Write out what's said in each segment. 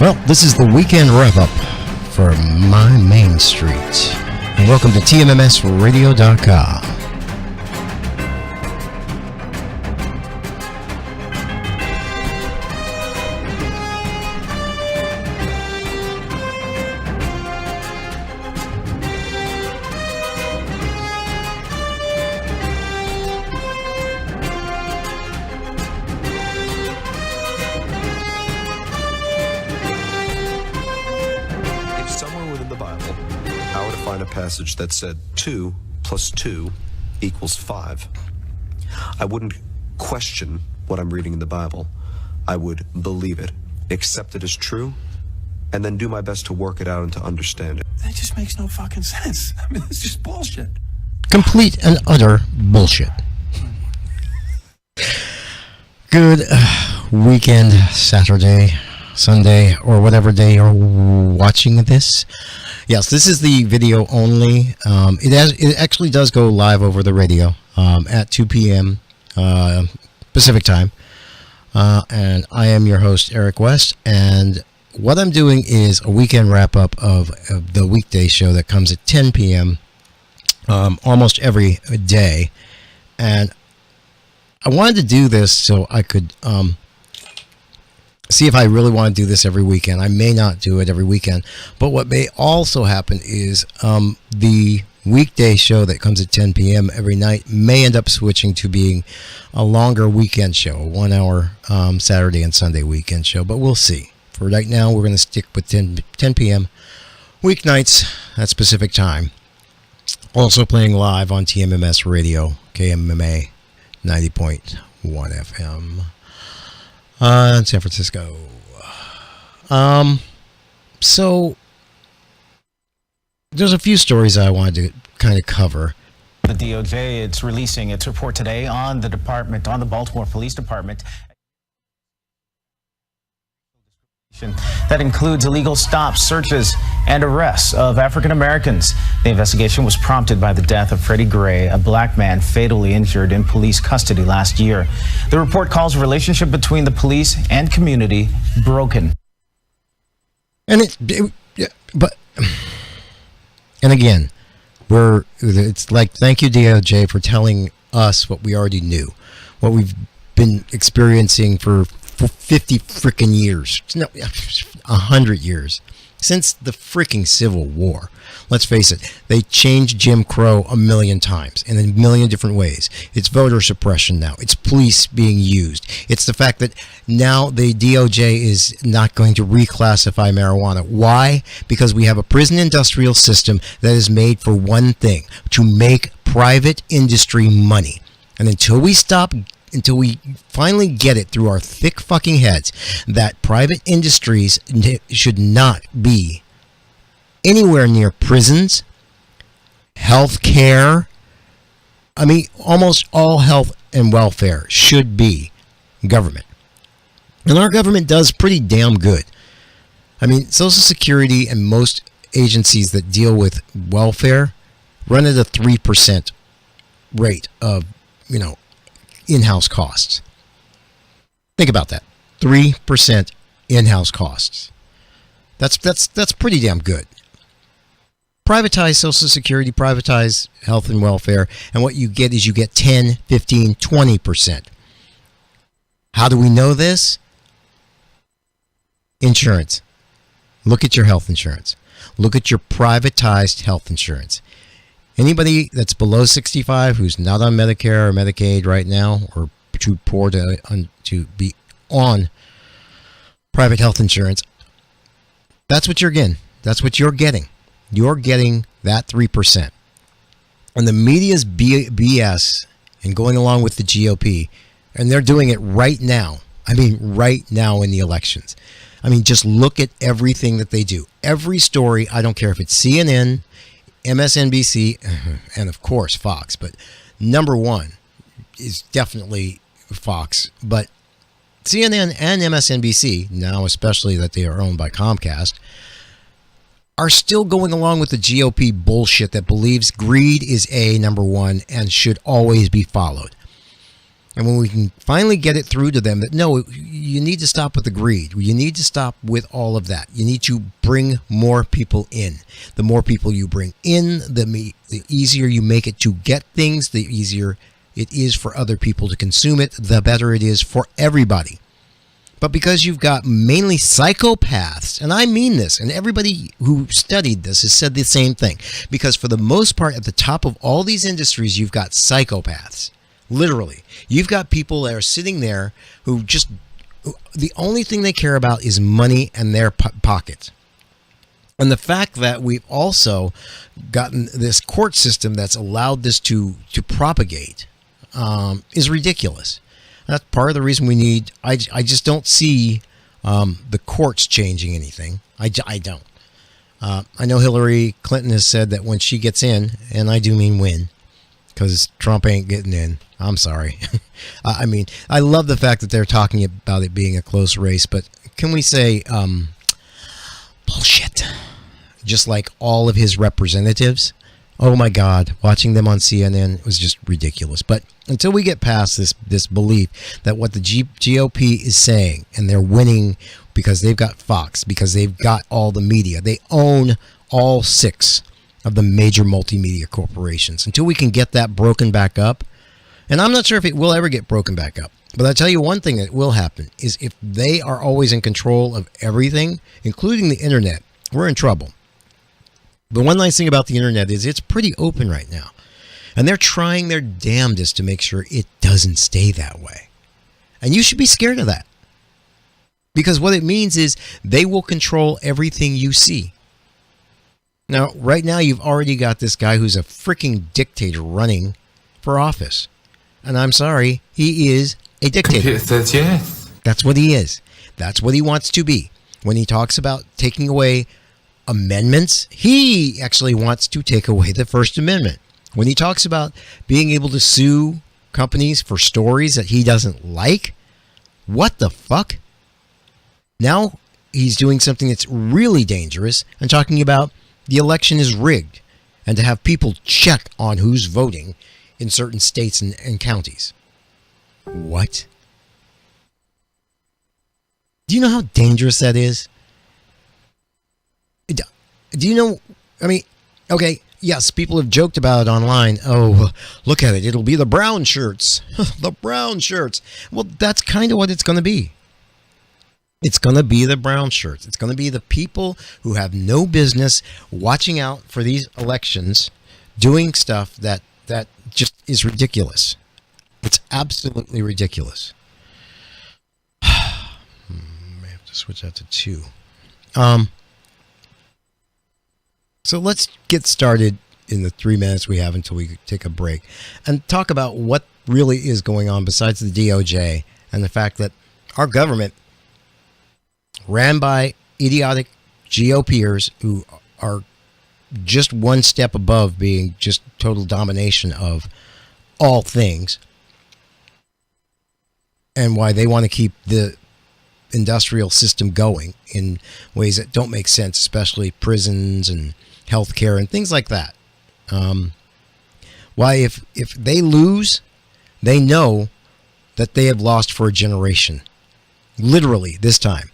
Well, this is the weekend wrap-up for My Main Street. And welcome to TMMSradio.com. Passage that said 2 plus 2 equals 5. I wouldn't question what I'm reading in the Bible. I would believe it, accept it as true, and then do my best to work it out and to understand it. That just makes no fucking sense. I mean, it's just bullshit. Complete and utter bullshit. Good weekend, Saturday, Sunday, or whatever day you're watching this. Yes, this is the video only. It actually does go live over the radio at 2 p.m. Pacific time. And I am your host, Eric West. And what I'm doing is a weekend wrap-up of the weekday show that comes at 10 p.m. Almost every day. And I wanted to do this so I could see if I really want to do this every weekend. I may not do it every weekend, but what may also happen is the weekday show that comes at 10 p.m. every night may end up switching to being a longer weekend show, a 1 hour Saturday and Sunday weekend show, but we'll see. For right now, we're going to stick with 10 p.m. weeknights at Pacific time. Also playing live on TMMS Radio, KMMA 90.1 FM. In San Francisco. So there's a few stories I wanted to kind of cover. The DOJ, it's releasing its report today on the Baltimore Police Department. That includes illegal stops, searches, and arrests of African Americans. The investigation was prompted by the death of Freddie Gray, a black man fatally injured in police custody last year. The report calls the relationship between the police and community broken. And again, it's like, thank you DOJ for telling us what we already knew, what we've been experiencing for 50 freaking years, no, 100 years, since the freaking Civil War. Let's face it, they changed Jim Crow a million times in a million different ways. It's voter suppression now. It's police being used. It's the fact that now the DOJ is not going to reclassify marijuana. Why? Because we have a prison industrial system that is made for one thing, to make private industry money. And until we finally get it through our thick fucking heads that private industries should not be anywhere near prisons, health care. I mean, almost all health and welfare should be government. And our government does pretty damn good. I mean, Social Security and most agencies that deal with welfare run at a 3% rate of, in-house costs. Think about that. 3% in-house costs. That's pretty damn good. Privatize Social Security, privatize health and welfare, and what you get is 10, 15, 20%. How do we know this? Insurance. Look at your health insurance. Look at your privatized health insurance. Anybody that's below 65 who's not on Medicare or Medicaid right now, or too poor to be on private health insurance, that's what you're getting. That's what you're getting. You're getting that 3%. And the media's BS and going along with the GOP, and they're doing it right now. I mean, right now in the elections. I mean, just look at everything that they do. Every story, I don't care if it's CNN, MSNBC, and of course Fox, but number one is definitely Fox. But CNN and MSNBC, now especially that they are owned by Comcast, are still going along with the GOP bullshit that believes greed is number one and should always be followed. And when we can finally get it through to them that, no, you need to stop with the greed. You need to stop with all of that. You need to bring more people in. The more people you bring in, the easier you make it to get things, the easier it is for other people to consume it, the better it is for everybody. But because you've got mainly psychopaths, and I mean this, and everybody who studied this has said the same thing, because for the most part, at the top of all these industries, you've got psychopaths. Literally. You've got people that are sitting there who just, the only thing they care about is money and their pockets. And the fact that we've also gotten this court system that's allowed this to propagate is ridiculous. That's part of the reason we need, I just don't see the courts changing anything. I don't. I know Hillary Clinton has said that when she gets in, and I do mean win, because Trump ain't getting in. I'm sorry. I mean, I love the fact that they're talking about it being a close race, but can we say bullshit? Just like all of his representatives. Oh my God, watching them on CNN was just ridiculous. But until we get past this belief that what the GOP is saying, and they're winning because they've got Fox, because they've got all the media, they own all 6 of the major multimedia corporations. Until we can get that broken back up, and I'm not sure if it will ever get broken back up, but I'll tell you one thing that will happen is if they are always in control of everything, including the internet, we're in trouble. The one nice thing about the internet is it's pretty open right now, and they're trying their damnedest to make sure it doesn't stay that way. And you should be scared of that, because what it means is they will control everything you see. Now, right now, you've already got this guy who's a freaking dictator running for office. And I'm sorry, he is a dictator. Computer says yes. That's what he is. That's what he wants to be. When he talks about taking away amendments, he actually wants to take away the First Amendment. When he talks about being able to sue companies for stories that he doesn't like, what the fuck? Now he's doing something that's really dangerous and talking about the election is rigged and to have people check on who's voting in certain states and counties. What? Do you know how dangerous that is? Do you know, I mean, okay, yes, people have joked about it online. Oh, look at it. It'll be the brown shirts. The brown shirts. Well, that's kind of what it's going to be. It's going to be the brown shirts. It's going to be the people who have no business watching out for these elections, doing stuff that just is ridiculous. It's absolutely ridiculous. I have to switch that to 2. So let's get started in the 3 minutes we have until we take a break and talk about what really is going on besides the DOJ and the fact that our government, ran by idiotic GOPers who are just one step above being just total domination of all things, and why they want to keep the industrial system going in ways that don't make sense, especially prisons and healthcare and things like that. Why if they lose, they know that they have lost for a generation. Literally, this time.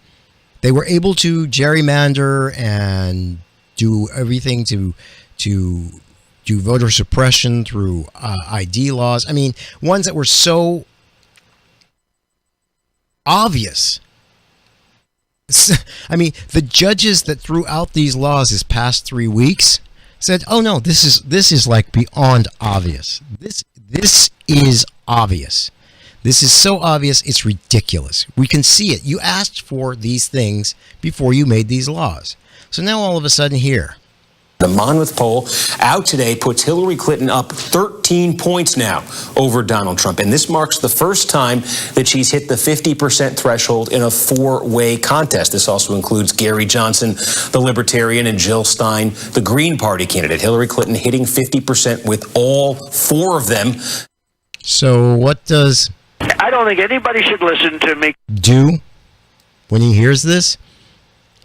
They were able to gerrymander and do everything to do voter suppression through ID laws. I mean, ones that were so obvious. I mean, the judges that threw out these laws this past 3 weeks said, "Oh no, this is like beyond obvious. This is obvious. This is so obvious, it's ridiculous. We can see it. You asked for these things before you made these laws. So now all of a sudden here." The Monmouth poll out today puts Hillary Clinton up 13 points now over Donald Trump. And this marks the first time that she's hit the 50% threshold in a 4-way contest. This also includes Gary Johnson, the Libertarian, and Jill Stein, the Green Party candidate. Hillary Clinton hitting 50% with all 4 of them. So what does I don't think anybody should listen to me. do when he hears this?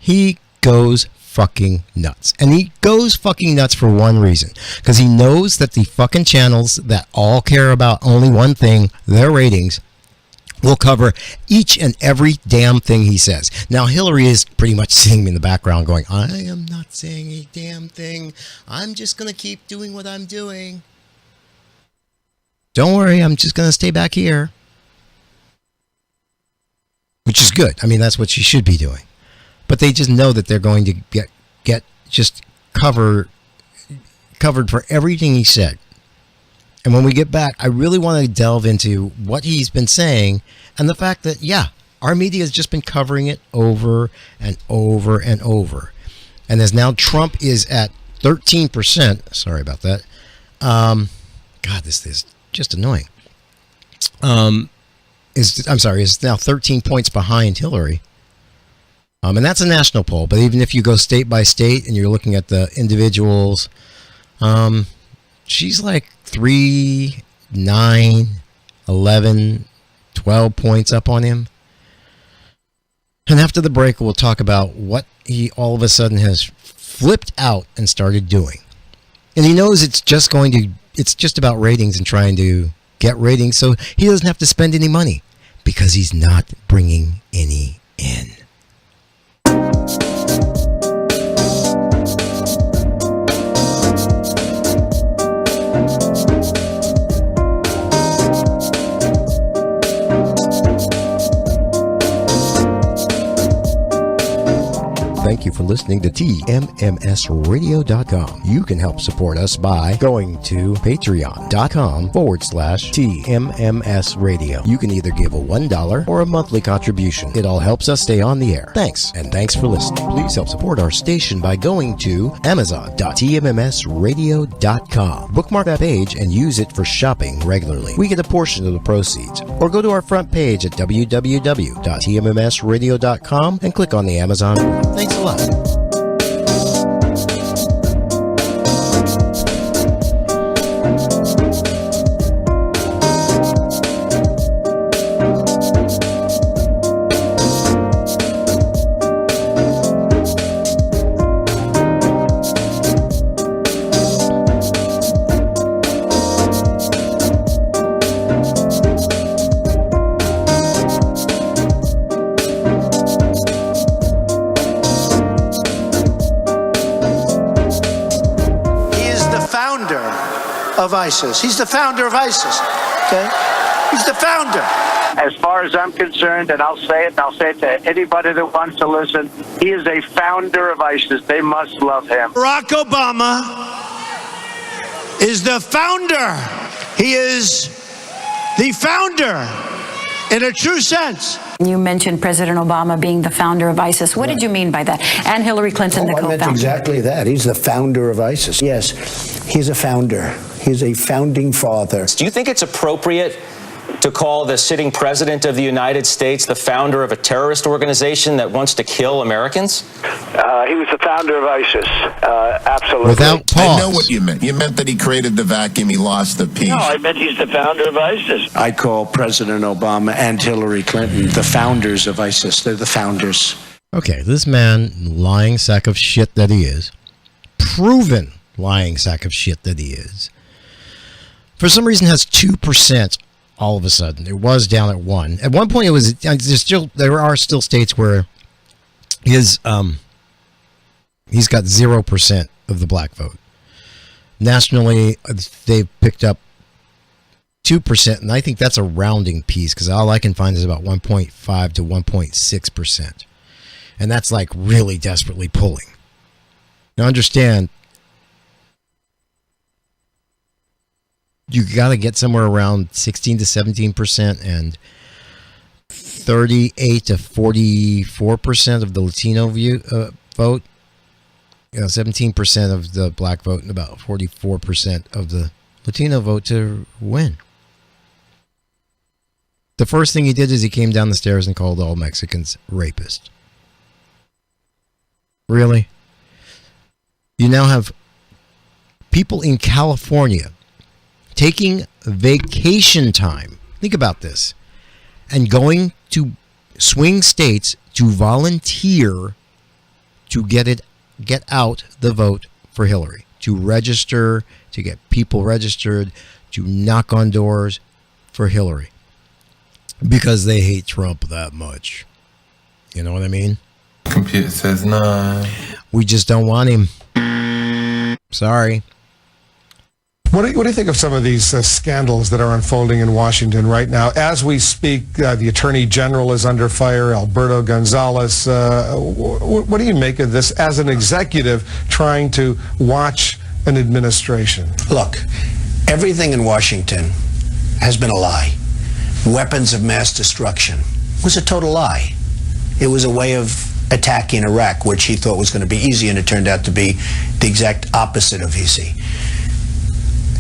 He goes fucking nuts. And he goes fucking nuts for one reason. Because he knows that the fucking channels that all care about only one thing, their ratings, will cover each and every damn thing he says. Now, Hillary is pretty much sitting in the background going, I am not saying a damn thing. I'm just going to keep doing what I'm doing. Don't worry, I'm just going to stay back here. Which is good. I mean, that's what she should be doing. But they just know that they're going to get just covered for everything he said. And when we get back, I really want to delve into what he's been saying and the fact that, yeah, our media has just been covering it over and over and over. And as now Trump is at 13%, sorry about that. God, this is just annoying. Is now 13 points behind Hillary. And that's a national poll. But even if you go state by state and you're looking at the individuals, she's like 3, 9, 11, 12 points up on him. And after the break, we'll talk about what he all of a sudden has flipped out and started doing. And he knows it's just about ratings and trying to get ratings, so he doesn't have to spend any money because he's not bringing any in. Thank you for listening to TMMSradio.com. You can help support us by going to patreon.com/TMMSradio. You can either give a $1 or a monthly contribution. It all helps us stay on the air. Thanks, and thanks for listening. Please help support our station by going to amazon.tmmsradio.com. Bookmark that page and use it for shopping regularly. We get a portion of the proceeds. Or go to our front page at www.tmmsradio.com and click on the Amazon button. Thanks a lot. Of ISIS. He's the founder of ISIS. Okay? He's the founder. As far as I'm concerned, and I'll say it to anybody that wants to listen, he is a founder of ISIS. They must love him. Barack Obama is the founder. He is the founder in a true sense. You mentioned President Obama being the founder of ISIS. What did you mean by that? And Hillary Clinton, the co-founder. I meant exactly that. He's the founder of ISIS. Yes, he's a founder. He's a founding father. Do you think it's appropriate to call the sitting president of the United States the founder of a terrorist organization that wants to kill Americans? He was the founder of ISIS. Absolutely. Without pause. I know what you meant. You meant that he created the vacuum. He lost the peace. No, I meant he's the founder of ISIS. I call President Obama and Hillary Clinton the founders of ISIS. They're the founders. Okay, this man, lying sack of shit that he is, proven lying sack of shit that he is, for some reason has 2% all of a sudden. It was down at 1. At one point, there are still states where he's got 0% of the black vote. Nationally, they've picked up 2%, and I think that's a rounding piece because all I can find is about 1.5 to 1.6%. And that's like really desperately pulling. Now understand, you got to get somewhere around 16 to 17% and 38 to 44% of the Latino vote. 17% of the black vote and about 44% of the Latino vote to win. The first thing he did is he came down the stairs and called all Mexicans rapists. Really? You now have people in California taking vacation time, think about this, and going to swing states to volunteer to get it get out the vote for Hillary, to register, to get people registered, to knock on doors for Hillary, because they hate Trump that much. You know what I mean? Computer says no. We just don't want him. Sorry. What do you think of some of these scandals that are unfolding in Washington right now? As we speak, the Attorney General is under fire, Alberto Gonzales. What do you make of this as an executive trying to watch an administration? Look, everything in Washington has been a lie. Weapons of mass destruction was a total lie. It was a way of attacking Iraq, which he thought was going to be easy, and it turned out to be the exact opposite of easy.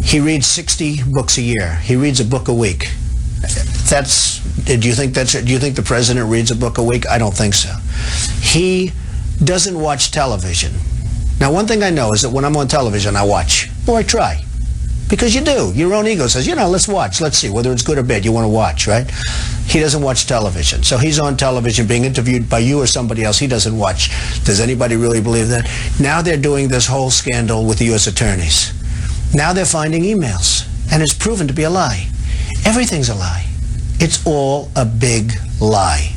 He reads 60 books a year. He reads a book a week. Do you think the president reads a book a week? I don't think so. He doesn't watch television. Now, one thing I know is that when I'm on television, I watch, or I try. Because you do. Your own ego says, let's watch. Let's see whether it's good or bad. You want to watch, right? He doesn't watch television. So he's on television being interviewed by you or somebody else. He doesn't watch. Does anybody really believe that? Now they're doing this whole scandal with the U.S. attorneys. Now they're finding emails, and it's proven to be a lie. Everything's a lie. It's all a big lie.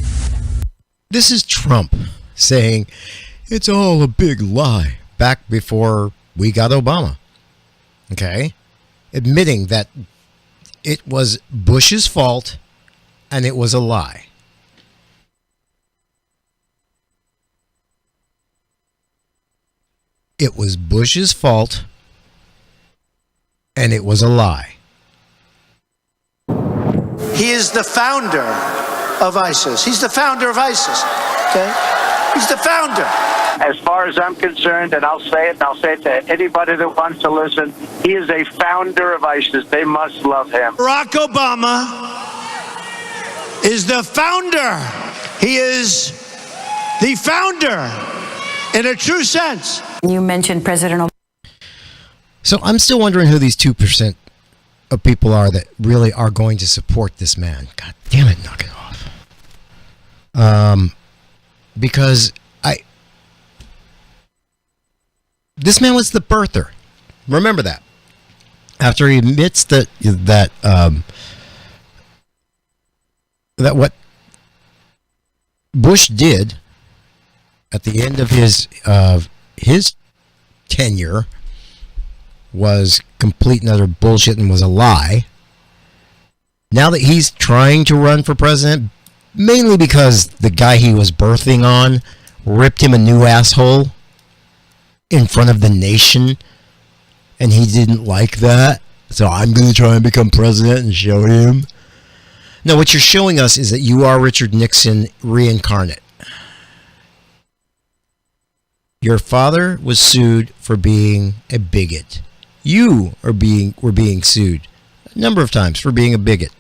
This is Trump saying it's all a big lie back before we got Obama. Okay? Admitting that it was Bush's fault and it was a lie. It was Bush's fault and it was a lie. He is the founder of ISIS. He's the founder of ISIS. Okay? He's the founder. As far as I'm concerned, and I'll say it to anybody that wants to listen, he is a founder of ISIS. They must love him. Barack Obama is the founder. He is the founder in a true sense. You mentioned President Obama. So I'm still wondering who these 2% of people are that really are going to support this man. God damn it, knock it off. Because this man was the birther. Remember that. After he admits that what Bush did at the end of his tenure was complete and utter bullshit and was a lie. Now that he's trying to run for president, mainly because the guy he was birthing on ripped him a new asshole in front of the nation, and he didn't like that, so I'm going to try and become president and show him. No, what you're showing us is that you are Richard Nixon reincarnate. Your father was sued for being a bigot. You were being sued a number of times for being a bigot.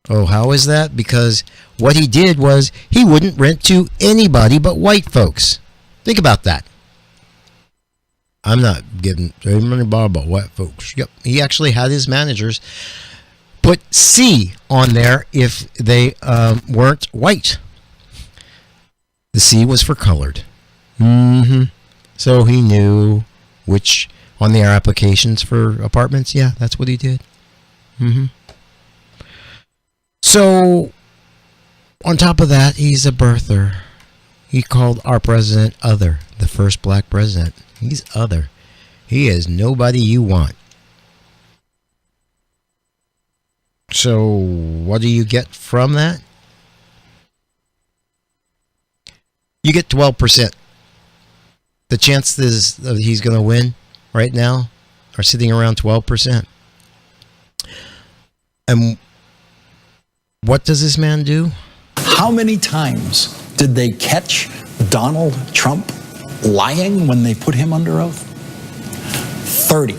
Oh, how is that? Because what he did was he wouldn't rent to anybody but white folks. Think about that. I'm not giving money about white folks. Yep, he actually had his managers put C on there if they weren't white. The C was for colored. So he knew which on their applications for apartments. Yeah, that's what he did. So on top of that, he's a birther. He called our president other, the first black president. He's other. He is nobody you want. So what do you get from that? You get 12%. The chances that he's going to win right now are sitting around 12%. And what does this man do? How many times did they catch Donald Trump lying when they put him under oath? 30.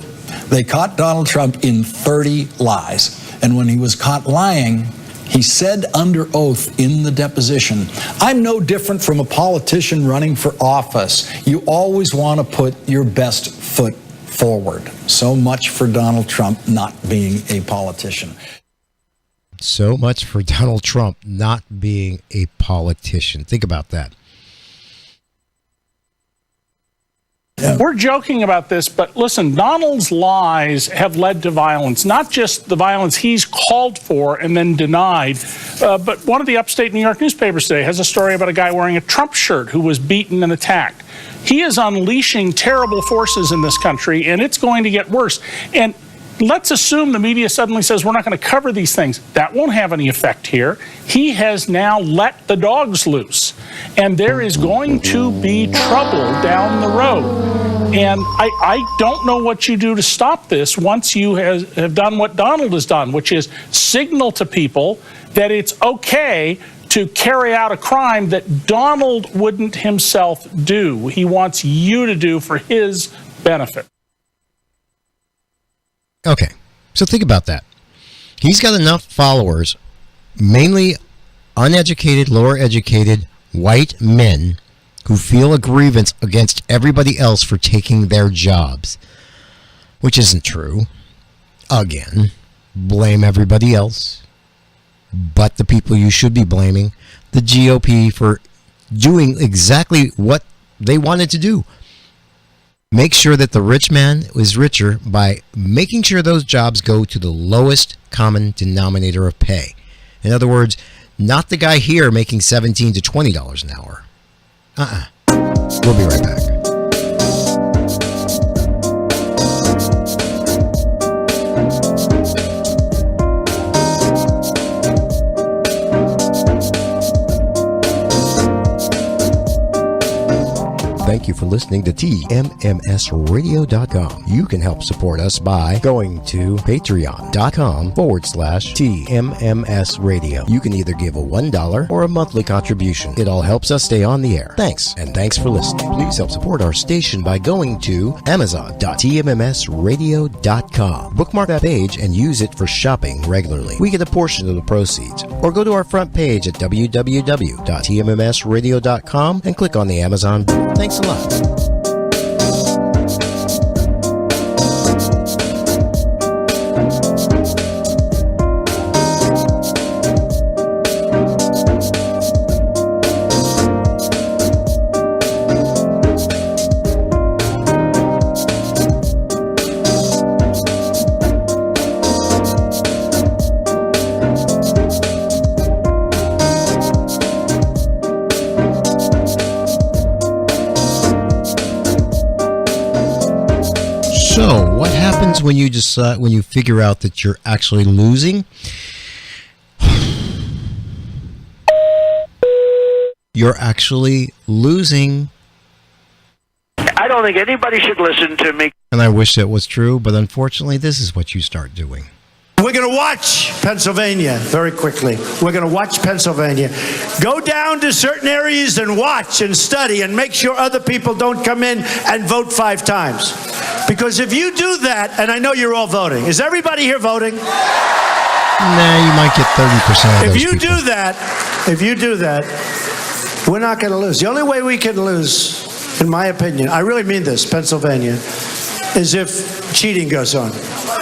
They caught Donald Trump in 30 lies. And when he was caught lying, he said under oath in the deposition, I'm no different from a politician running for office. You always want to put your best foot forward. So much for Donald Trump not being a politician. So much for Donald Trump not being a politician. Think about that. We're joking about this, but listen, Donald's lies have led to violence, not just the violence he's called for and then denied, but one of the upstate New York newspapers today has a story about a guy wearing a Trump shirt who was beaten and attacked. He is unleashing terrible forces in this country, and it's going to get worse. And let's assume the media suddenly says we're not going to cover these things. That won't have any effect here. He has now let the dogs loose, and there is going to be trouble down the road. And I don't know what you do to stop this once you have done what Donald has done, which is signal to people that it's okay to carry out a crime that Donald wouldn't himself do. He wants you to do for his benefit. Okay, so think about that. He's got enough followers, mainly uneducated, lower educated, white men who feel a grievance against everybody else for taking their jobs, which isn't true. Again, blame everybody else, but the people you should be blaming, the GOP, for doing exactly what they wanted to do. Make sure that the rich man is richer by making sure those jobs go to the lowest common denominator of pay. In other words, not the guy here making $17 to $20 an hour. We'll be right back. Thank you for listening to TMMSradio.com. You can help support us by going to patreon.com/TMMSradio. You can either give a $1 or a monthly contribution. It all helps us stay on the air. Thanks, and thanks for listening. Please help support our station by going to amazon.tmmsradio.com. Bookmark that page and use it for shopping regularly. We get a portion of the proceeds. Or go to our front page at www.tmmsradio.com and click on the Amazon button. Thanks a lot. So, what happens when you decide, when you figure out that you're actually losing? You're actually losing. I don't think anybody should listen to me. And I wish that was true, but unfortunately, this is what you start doing. We're going to watch Pennsylvania very quickly. We're going to watch Pennsylvania. Go down to certain areas and watch and study and make sure other people don't come in and vote 5 times. Because if you do that, and I know you're all voting. Is everybody here voting? Nah, you might get 30% of those people. If you do that, we're not going to lose. The only way we can lose, in my opinion, I really mean this, Pennsylvania, is if cheating goes on.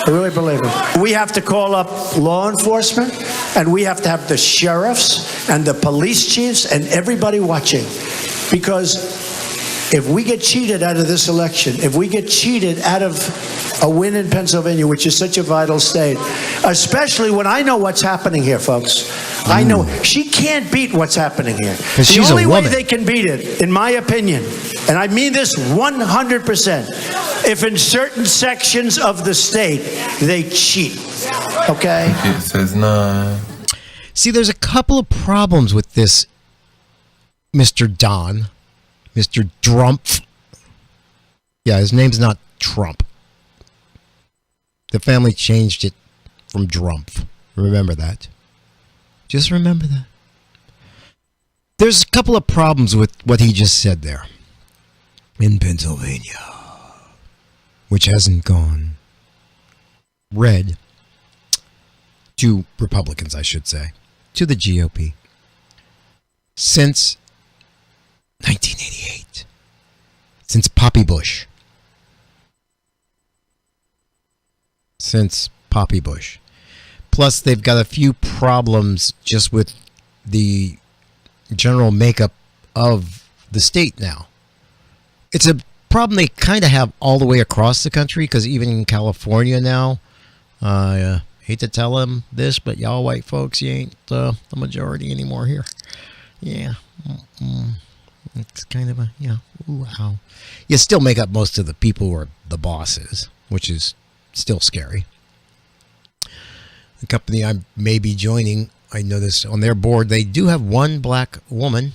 I really believe it. We have to call up law enforcement, and we have to have the sheriffs and the police chiefs and everybody watching. Because if we get cheated out of this election, if we get cheated out of a win in Pennsylvania, which is such a vital state, especially when I know what's happening here, folks. I know she can't beat what's happening here. The only way they can beat it, in my opinion, and I mean this 100%, if in certain sections of the state they cheat. Okay? It says no. See, there's a couple of problems with this, Mr. Don. Mr. Drumpf. Yeah, his name's not Trump. The family changed it from Drumpf. Remember that. Just remember that. There's a couple of problems with what he just said there. In Pennsylvania. Which hasn't gone red to Republicans, I should say. To the GOP. Since 1988. Since Poppy Bush. Since Poppy Bush. Plus, they've got a few problems just with the general makeup of the state now. It's a problem they kind of have all the way across the country, because even in California now, hate to tell them this, but y'all white folks, you ain't the majority anymore here. Yeah. It's kind of a, ooh, wow. You still make up most of the people who are the bosses, which is still scary. The company I may be joining, I notice on their board, they do have one black woman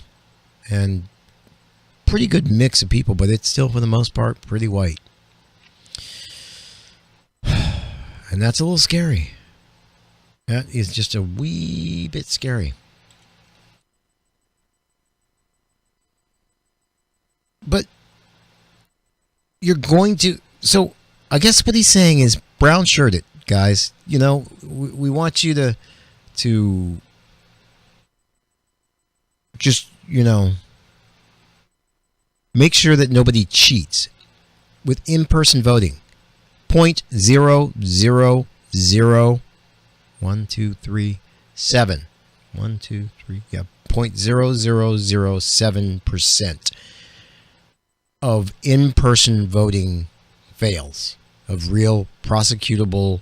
and pretty good mix of people, but it's still, for the most part, pretty white. And that's a little scary. That is just a wee bit scary. But you're going to... So I guess what he's saying is brown-shirted, guys. You know, we want you to just, make sure that nobody cheats with in-person voting. 0.0007% of in-person voting fails, of real prosecutable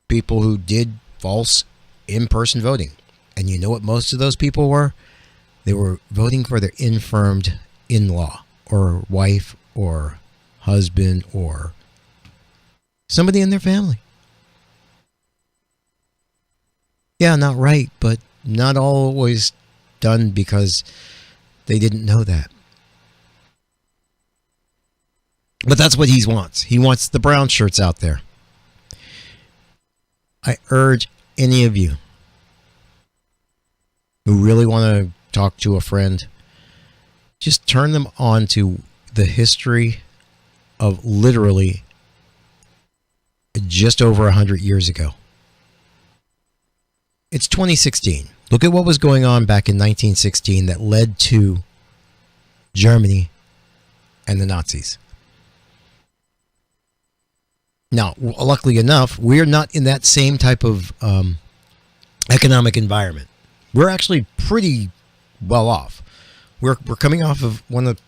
people who did false in-person voting. And you know what most of those people were? They were voting for their infirmed in-law or wife or husband or somebody in their family. Yeah, not right, but not always done because they didn't know that. But that's what he wants. He wants the brown shirts out there. I urge any of you who really want to talk to a friend, just turn them on to the history of literally just over 100 years ago. It's 2016. Look at what was going on back in 1916 that led to Germany and the Nazis. Now, luckily enough, we're not in that same type of economic environment. We're actually pretty well off. We're coming off of one of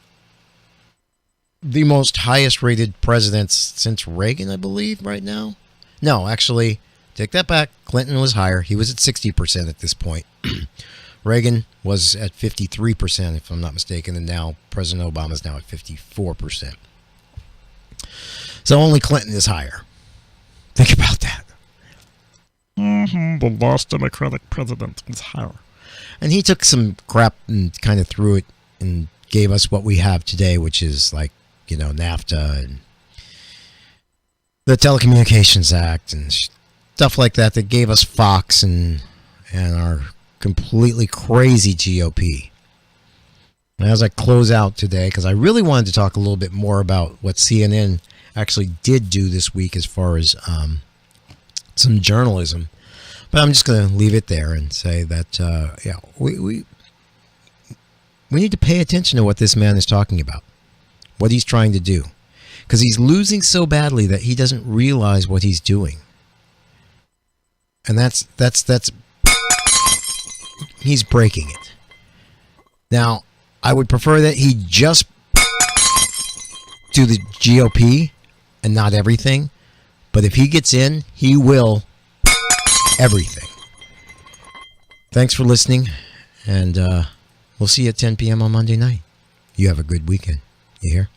the most highest rated presidents since Reagan, I believe, right now. No, actually, take that back. Clinton was higher. He was at 60% at this point. Reagan was at 53%, if I'm not mistaken, and now President Obama is now at 54%. So only Clinton is higher. Think about that. The last Democratic president was higher. And he took some crap and kind of threw it and gave us what we have today, which is like, NAFTA and the Telecommunications Act and stuff like that gave us Fox and our completely crazy GOP. And as I close out today, because I really wanted to talk a little bit more about what CNN actually did do this week as far as some journalism, but I'm just going to leave it there and say that we need to pay attention to what this man is talking about, what he's trying to do, because he's losing so badly that he doesn't realize what he's doing, and that's he's breaking it. Now, I would prefer that he just do the GOP and not everything. But if he gets in, he will everything. Thanks for listening. And we'll see you at 10 p.m. on Monday night. You have a good weekend. You hear?